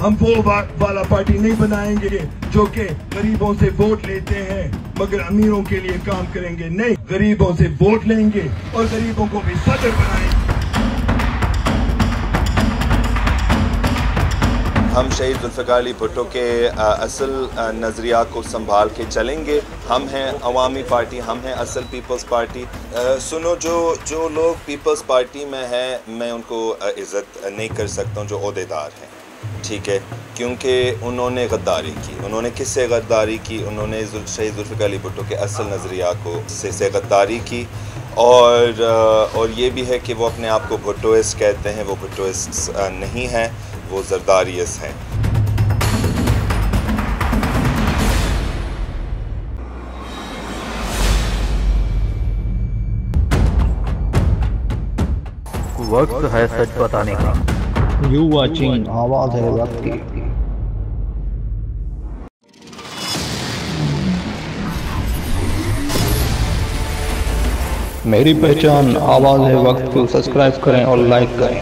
हम वो वाला पार्टी नहीं बनाएंगे जो कि गरीबों से वोट लेते हैं मगर अमीरों के लिए काम करेंगे। नहीं, गरीबों से वोट लेंगे और गरीबों को भी सदर बनाएंगे। हम शहीद जुल्फ़िकार अली भुट्टो के असल नज़रिया को संभाल के चलेंगे। हम हैं अवामी पार्टी, हम हैं असल पीपल्स पार्टी। सुनो, जो लोग पीपल्स पार्टी में हैं, मैं उनको इज़्ज़त नहीं कर सकता हूँ जो ओहदेदार हैं, ठीक है, क्योंकि उन्होंने गद्दारी की। उन्होंने किससे गद्दारी की? उन्होंने शहीद जुल्फ़िकार अली भुट्टो के असल नज़रिया को से गद्दारी की। और ये भी है कि वो अपने आप को भुट्टोइस्ट कहते हैं। वो भुट्टोइस्ट नहीं हैं, वो जरदारियस हैं। वक्त है सच बताने का। यू वाचिंग आवाज है वक्त की। मेरी पहचान आवाज है वक्त को सब्सक्राइब करें और लाइक करें।